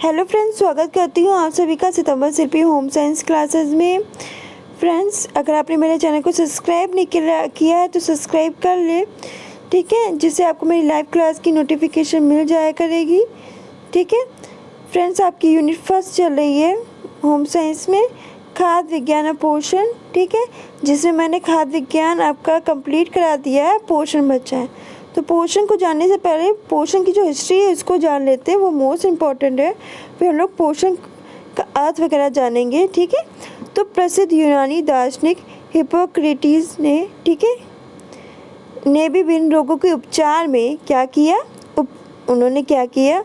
Hello friends, स्वागत करती हूँ आप सभी का सितंबर शिल्पी होम साइंस क्लासेस में। फ्रेंड्स, अगर आपने मेरे चैनल को सब्सक्राइब नहीं किया है तो सब्सक्राइब कर ले, ठीक है, जिससे आपको मेरी लाइव क्लास की नोटिफिकेशन मिल जाया करेगी। ठीक है फ्रेंड्स, आपकी यूनिट फर्स्ट चल रही है होम साइंस में खाद्य विज्ञान और पोषण, ठीक है, जिसमें मैंने खाद्य विज्ञान आपका कंप्लीट करा दिया है, पोषण बचा है। तो पोषण को जानने से पहले पोषण की जो हिस्ट्री है उसको जान लेते हैं, वो मोस्ट इम्पॉर्टेंट है। फिर हम लोग पोषण का अर्थ वगैरह जानेंगे। ठीक है, तो प्रसिद्ध यूनानी दार्शनिक हिप्पोक्रेटिस ने, ठीक है, ने भी विभिन्न रोगों के उपचार में क्या किया, उन्होंने क्या किया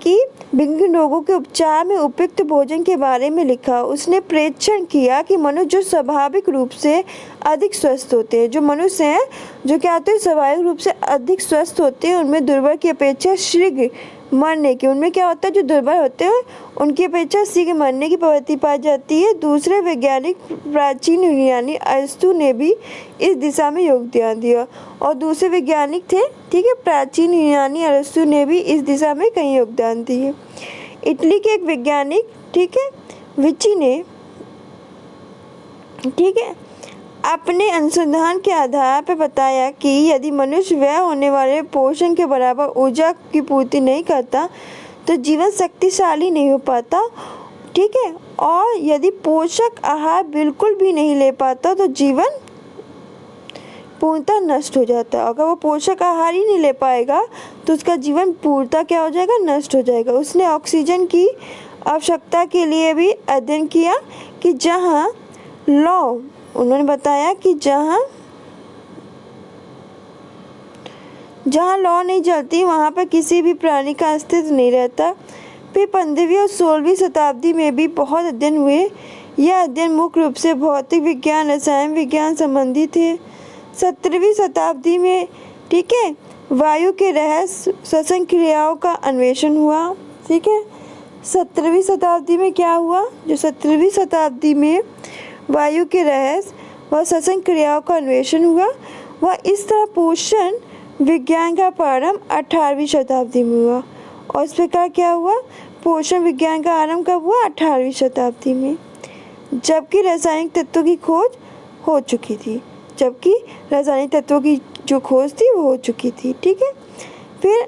कि विभिन्न रोगों के उपचार में उपयुक्त भोजन के बारे में लिखा। उसने प्रेक्षण किया कि मनुष्य जो स्वाभाविक रूप से अधिक स्वस्थ होते हैं, जो मनुष्य हैं जो क्या होते हैं स्वाभाविक रूप से अधिक स्वस्थ होते हैं, उनमें दुर्बल की अपेक्षा शीघ्र मरने की, उनमें क्या होता है जो दुर्बल होते हैं उनकी अपेक्षा शीघ्र मरने की प्रवृत्ति पाई जाती है। दूसरे वैज्ञानिक प्राचीन यूनानी अरस्तु ने भी इस दिशा में योगदान दिया, और दूसरे वैज्ञानिक थे, ठीक है, प्राचीन यूनानी अरस्तु ने भी इस दिशा में कई योगदान दिए। इटली के एक वैज्ञानिक, ठीक है, विची ने, ठीक है, अपने अनुसंधान के आधार पर बताया कि यदि मनुष्य व्यय होने वाले पोषण के बराबर ऊर्जा की पूर्ति नहीं करता तो जीवन शक्तिशाली नहीं हो पाता। ठीक है, और यदि पोषक आहार बिल्कुल भी नहीं ले पाता तो जीवन पूर्णतः नष्ट हो जाता है। अगर वो पोषक आहार ही नहीं ले पाएगा तो उसका जीवन पूर्णतः क्या हो जाएगा, नष्ट हो जाएगा। उसने ऑक्सीजन की आवश्यकता के लिए भी अध्ययन किया कि जहाँ उन्होंने बताया कि जहाँ लौ नहीं जलती वहाँ पर किसी भी प्राणी का अस्तित्व नहीं रहता। फिर 15वीं और 16वीं शताब्दी में भी बहुत अध्ययन हुए। यह अध्ययन मुख्य रूप से भौतिक विज्ञान, रसायन विज्ञान संबंधी थे। 17वीं शताब्दी में, ठीक है, वायु के रहस्य श्वसन क्रियाओं का अन्वेषण हुआ। ठीक है, 17वीं शताब्दी में क्या हुआ, जो 17वीं शताब्दी में वायु के रहस्य व श्वसन क्रियाओं का अन्वेषण हुआ। वह इस तरह पोषण विज्ञान का प्रारंभ 18वीं शताब्दी में हुआ। और इस प्रकार क्या हुआ, पोषण विज्ञान का आरंभ कब हुआ, 18वीं शताब्दी में, जबकि रासायनिक तत्वों की खोज हो चुकी थी। जबकि रासायनिक तत्वों की जो खोज थी वो हो चुकी थी। ठीक है, फिर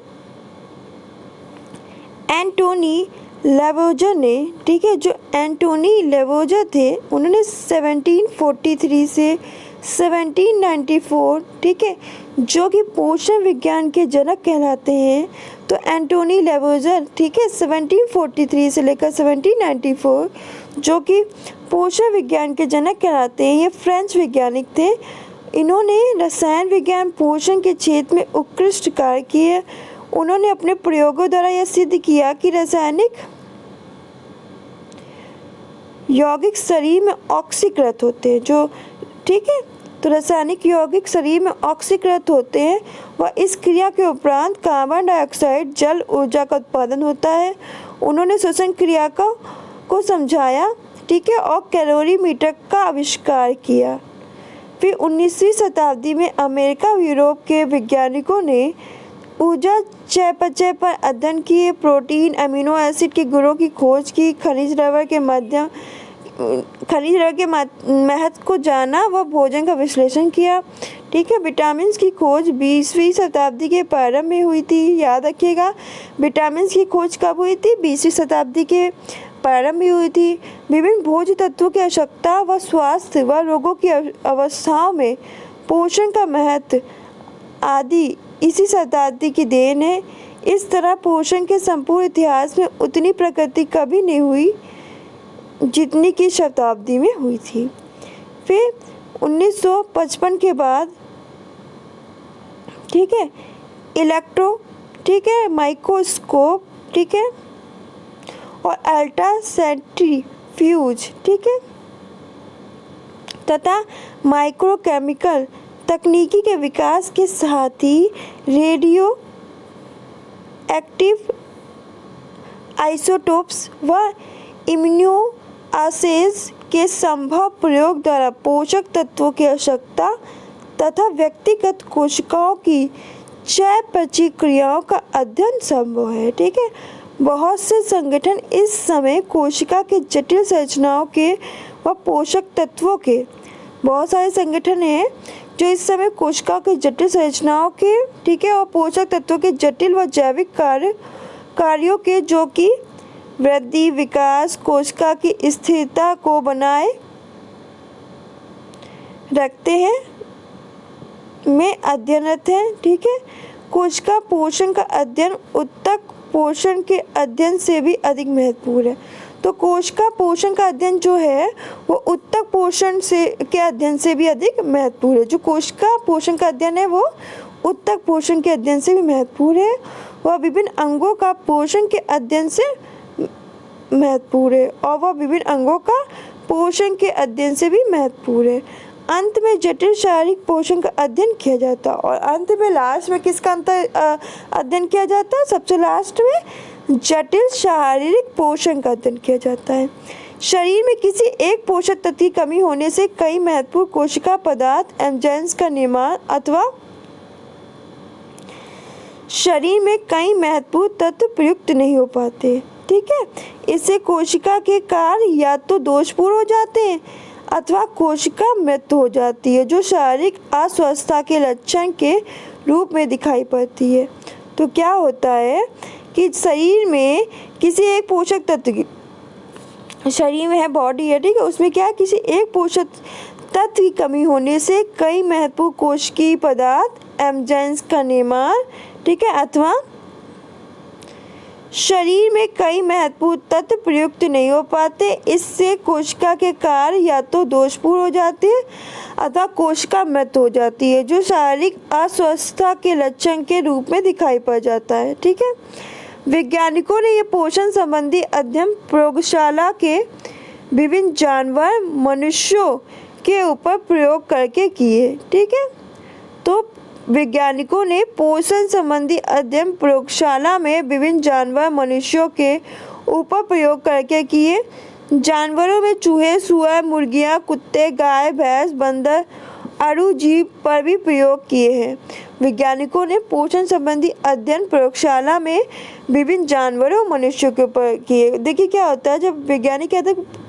एंटोनी लेवोजर ने, ठीक है, जो एंटोनी लेवोजर थे उन्होंने 1743 से 1794, ठीक है, जो कि पोषण विज्ञान के जनक कहलाते हैं। तो एंटोनी लेवोजर, ठीक है, 1743 से लेकर 1794 जो कि पोषण विज्ञान के जनक कहलाते हैं, ये फ्रेंच वैज्ञानिक थे। इन्होंने रसायन विज्ञान पोषण के क्षेत्र में उत्कृष्ट कार्य किए। उन्होंने अपने प्रयोगों द्वारा यह सिद्ध किया कि रासायनिक यौगिक शरीर में ऑक्सीकृत होते हैं, जो, ठीक है, तो रासायनिक यौगिक शरीर में ऑक्सीकृत होते हैं व इस क्रिया के उपरांत कार्बन डाइऑक्साइड जल ऊर्जा का उत्पादन होता है। उन्होंने श्वसन क्रिया को समझाया, ठीक है, और कैलोरीमीटर का आविष्कार किया। फिर 19वीं शताब्दी में अमेरिका व यूरोप के वैज्ञानिकों ने ऊर्जा चयापचय पर अध्ययन किए, प्रोटीन अमीनो एसिड के गुणों की खोज की, खनिज रबर के महत्व को जाना व भोजन का विश्लेषण किया। ठीक है, विटामिन की खोज 20वीं शताब्दी के प्रारंभ में हुई थी। याद रखिएगा, विटामिन की खोज कब हुई थी, 20वीं शताब्दी के प्रारंभ में हुई थी। विभिन्न भोज्य तत्वों की आवश्यकता व स्वास्थ्य व रोगों की अवस्थाओं में पोषण का महत्व आदि इसी शताब्दी की देन है। इस तरह पोषण के संपूर्ण इतिहास में उतनी प्रगति कभी नहीं हुई जितनी की शताब्दी में हुई थी। फिर 1955 के बाद, ठीक है, ठीक है, माइक्रोस्कोप, ठीक है, और अल्ट्रा सेंट्रीफ्यूज, ठीक है, तथा माइक्रोकेमिकल तकनीकी के विकास के साथ ही रेडियो एक्टिव आइसोटोप्स व इम्यूनोआसेज के संभव प्रयोग द्वारा पोषक तत्वों की आवश्यकता तथा व्यक्तिगत कोशिकाओं की चयापचय क्रियाओं का अध्ययन संभव है। ठीक है, बहुत से संगठन इस समय कोशिका के जटिल संरचनाओं के व पोषक तत्वों के, बहुत सारे संगठन हैं जो इस समय कोशिका के जटिल संरचनाओं के, ठीक है, और पोषक तत्वों के जटिल व जैविक कार्यों के, जो कि वृद्धि, विकास, कोशिका की स्थिरता को बनाए रखते हैं, में अध्ययनरत है। ठीक है, कोशिका पोषण का अध्ययन उत्तक पोषण के अध्ययन से भी अधिक महत्वपूर्ण है। तो कोशिका पोषण का अध्ययन जो है वो उत्तक पोषण से के अध्ययन से भी अधिक महत्वपूर्ण है। जो कोशिका पोषण का अध्ययन है वो उत्तक पोषण के अध्ययन से भी महत्वपूर्ण है। वह विभिन्न अंगों का पोषण के अध्ययन से महत्वपूर्ण है, और वह विभिन्न अंगों का पोषण के अध्ययन से भी महत्वपूर्ण है। अंत में जटिल शारीरिक पोषण का अध्ययन किया जाता है, और अंत में लास्ट में किसका अध्ययन किया जाता है? सबसे लास्ट में जटिल शारीरिक पोषण का अध्ययन किया जाता है। शरीर में किसी एक पोषक तत्व की कमी होने से कई महत्वपूर्ण कोशिका पदार्थ एंजाइम्स का निर्माण अथवा शरीर में कई महत्वपूर्ण तत्व प्रयुक्त नहीं हो पाते। ठीक है, इससे कोशिका के कार्य या तो दोषपूर्ण हो जाते हैं अथवा कोशिका मृत हो जाती है, जो शारीरिक अस्वस्थता के लक्षण के रूप में दिखाई पड़ती है। तो क्या होता है कि शरीर में किसी एक पोषक तत्व की, शरीर में है, बॉडी है, ठीक है, उसमें क्या है, किसी एक पोषक तत्व की कमी होने से कई महत्वपूर्ण कोशिकीय पदार्थ एंजाइम्स का निर्माण, ठीक है, अथवा शरीर में कई महत्वपूर्ण तत्व प्रयुक्त नहीं हो पाते। इससे कोशिका के कार्य या तो दोषपूर्ण हो जाते हैं अथवा कोशिका मृत हो जाती है, जो शारीरिक अस्वस्थता के लक्षण के रूप में दिखाई पड़ जाता है। ठीक है, वैज्ञानिकों ने ये पोषण संबंधी अध्ययन प्रयोगशाला के विभिन्न जानवर, मनुष्यों के ऊपर प्रयोग करके किए। ठीक है, तो वैज्ञानिकों ने पोषण संबंधी अध्ययन प्रयोगशाला में विभिन्न जानवर, मनुष्यों के ऊपर प्रयोग करके किए। जानवरों में चूहे, सुअर, मुर्गियां, कुत्ते, गाय, भैंस, बंदर, अणु जीव पर भी प्रयोग किए हैं। वैज्ञानिकों ने पोषण संबंधी अध्ययन प्रयोगशाला में विभिन्न जानवरों, मनुष्यों के ऊपर किए। देखिए क्या होता है, जब वैज्ञानिक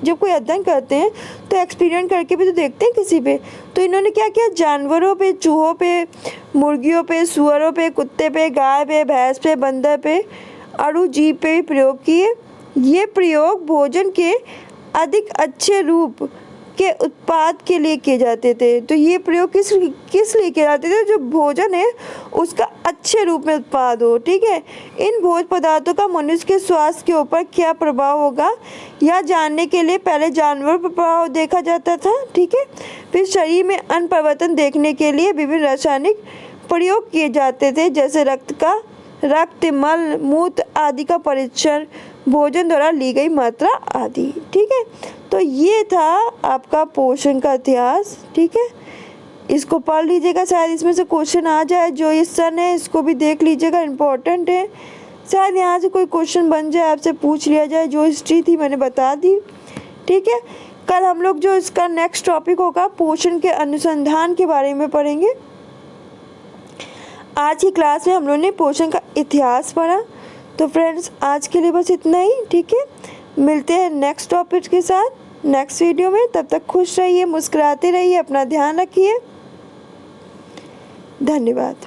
जब कोई अध्ययन करते हैं तो एक्सपेरिमेंट करके भी तो देखते हैं किसी पे। तो इन्होंने क्या किया, जानवरों पे, चूहों पे, मुर्गियों पे, सुअरों पे, कुत्ते पे, गाय पे, भैंस पे, बंदर पे, अणु जीव पे भी प्रयोग किए। ये प्रयोग भोजन के अधिक अच्छे रूप के उत्पाद के लिए किए जाते थे। तो ये प्रयोग किस लिए किए जाते थे? जो भोजन है उसका अच्छे रूप में उत्पाद हो। ठीक है, इन भोज्य पदार्थों का मनुष्य के स्वास्थ्य के ऊपर क्या प्रभाव होगा यह जानने के लिए पहले जानवरों पर प्रभाव देखा जाता था। ठीक है, फिर शरीर में अन्य परिवर्तन देखने के लिए विभिन्न रासायनिक प्रयोग किए जाते थे, जैसे रक्त, मल, मूत्र आदि का परीक्षण, भोजन द्वारा ली गई मात्रा आदि। ठीक है, तो ये था आपका पोषण का इतिहास। ठीक है, इसको पढ़ लीजिएगा, शायद इसमें से क्वेश्चन आ जाए। जो ये सन है इसको भी देख लीजिएगा, इम्पोर्टेंट है, शायद यहाँ से कोई क्वेश्चन बन जाए, आपसे पूछ लिया जाए। जो हिस्ट्री थी मैंने बता दी। ठीक है, कल हम लोग जो इसका नेक्स्ट टॉपिक होगा पोषण के अनुसंधान के बारे में पढ़ेंगे। आज की क्लास में हम लोगों ने पोषण का इतिहास पढ़ा। तो फ्रेंड्स आज के लिए बस इतना ही। ठीक है, मिलते हैं नेक्स्ट टॉपिक के साथ नेक्स्ट वीडियो में। तब तक खुश रहिए, मुस्कुराते रहिए, अपना ध्यान रखिए। धन्यवाद।